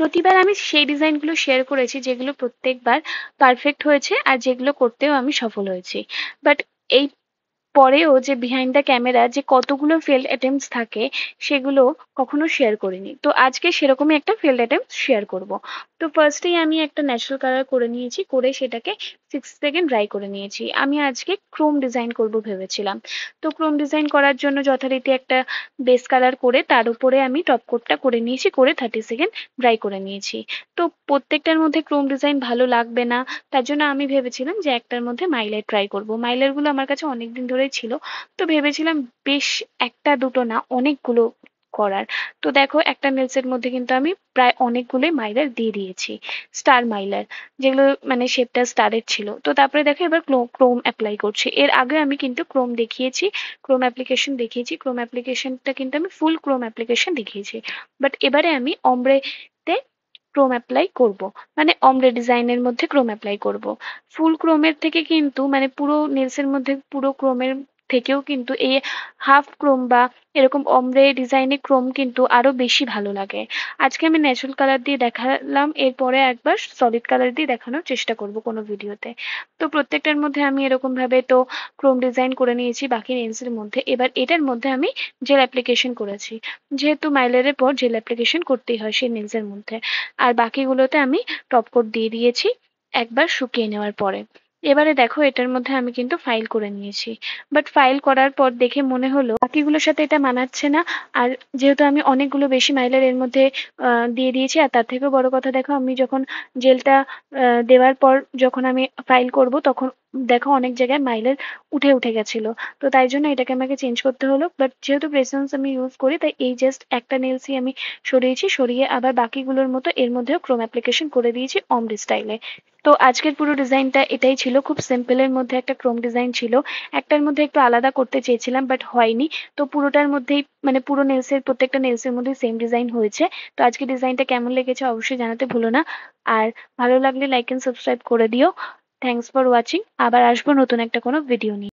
প্রতিবার আমি সেই ডিজাইনগুলো শেয়ার করেছি যেগুলো প্রত্যেকবার পারফেক্ট হয়েছে আর যেগুলো করতেও আমি সফল হয়েছি। বাট এই পরেও যে বিহাইন্ড দ্য ক্যামেরা যে কতগুলো ফেল্ড অ্যাটেম্পটস থাকে সেগুলো কখনো শেয়ার করিনি। তো আজকে সেরকমই একটা ফেল্ড অ্যাটেম্পট শেয়ার করব। তো ফার্স্টেই আমি একটা ন্যাচারাল কালার করে নিয়েছি, করে সেটাকে 6 সেকেন্ড ড্রাই করে নিয়েছি। আমি আজকে ক্রোম ডিজাইন করব ভেবেছিলাম। তো ক্রোম ডিজাইন করার জন্য যথারীতি একটা বেস কালার করে তার উপরে আমি টপ কোটটা করে নিয়েছি, করে 30 সেকেন্ড ড্রাই করে নিয়েছি। তো প্রত্যেকটার মধ্যে ক্রোম ডিজাইন ভালো লাগবে না, তার জন্য আমি ভেবেছিলাম যে একটার মধ্যে মাইলার ট্রাই করব। মাইলার গুলো আমার কাছে অনেকদিন ধরেই ছিল, তো ভেবেছিলাম বেশ একটা দুটো না অনেকগুলো করার। তো দেখো একটা নেলসের মধ্যে কিন্তু আমি প্রায় অনেকগুলোই মাইলার দিয়ে দিয়েছি, স্টার মাইলার, যেগুলো মানে শেপটা স্টারের ছিল। তো তারপরে দেখো এবার ক্রোম অ্যাপ্লাই করছি। এর আগে আমি কিন্তু ক্রোম দেখিয়েছি, ক্রোম অ্যাপ্লিকেশন দেখিয়েছি, ক্রোম অ্যাপ্লিকেশনটা কিন্তু আমি ফুল ক্রোম অ্যাপ্লিকেশন দেখিয়েছি। বাট এবারে আমি অমব্রেতে ক্রোম অ্যাপ্লাই করব, মানে অমব্রে ডিজাইনের মধ্যে ক্রোম অ্যাপ্লাই করব। ফুল ক্রোমের থেকে কিন্তু মানে পুরো নেলসের মধ্যে পুরো ক্রোমের থেকেও কিন্তু এই হাফ ক্রোম বা এরকম অমব্রে ডিজাইনে ক্রোম কিন্তু আরো বেশি ভালো লাগে। আজকে আমি ন্যাচারাল কালার দিয়ে দেখালাম, এরপরে একবার সলিড কালার দিয়ে দেখানোর চেষ্টা করব কোনো ভিডিওতে। তো প্রত্যেকটার মধ্যে আমি এরকম ভাবে তো ক্রোম ডিজাইন করে নিয়েছি বাকি নেলসের মধ্যে। এবার এটার মধ্যে আমি জেল অ্যাপ্লিকেশন করেছি, যেহেতু মাইলারের পর জেল অ্যাপ্লিকেশন করতেই হয় সেই নেলসের মধ্যে। আর বাকিগুলোতে আমি টপ কোট দিয়ে দিয়েছি একবার শুকিয়ে নেওয়ার পরে। এবারে দেখো এটার মধ্যে আমি কিন্তু ফাইল করে নিয়েছি, বাট ফাইল করার পর দেখে মনে হলো বাকিগুলোর সাথে এটা মানাচ্ছে না। আর যেহেতু আমি অনেকগুলো বেশি মাইলার এর মধ্যে দিয়ে দিয়েছি, আর তার থেকেও বড় কথা দেখো আমি যখন জেলটা দেওয়ার পর যখন আমি ফাইল করব তখন দেখো অনেক জায়গায় মাইলার উঠে উঠে গেছিল। তো তাই জন্য এটাকে আমাকে চেঞ্জ করতে হলো। বাট যেহেতু প্রেসেন্স আমি ইউজ করি তাই এই জাস্ট একটা নেলসই আমি সরিয়েছি, সরিয়ে আবার বাকিগুলোর মতো এর মধ্যেও ক্রোম অ্যাপ্লিকেশন করে দিয়েছি অমরি স্টাইলে। তো আজকের পুরো ডিজাইনটা এটাই ছিল, খুব সিম্পলের মধ্যে একটা ক্রোম ডিজাইন ছিল। একটার মধ্যে একটু আলাদা করতে চেয়েছিলাম বাট হয়নি। তো পুরোটার মধ্যেই মানে পুরো নেলসের প্রত্যেকটা নেলসের মধ্যে সেম ডিজাইন হয়েছে। তো আজকে ডিজাইনটা কেমন লেগেছে অবশ্যই জানাতে ভুলো না। আর ভালো লাগলে লাইক এন্ড সাবস্ক্রাইব করে দিও। Thanks for watching. আবার আসবো নতুন একটা কোনো ভিডিও নিয়ে।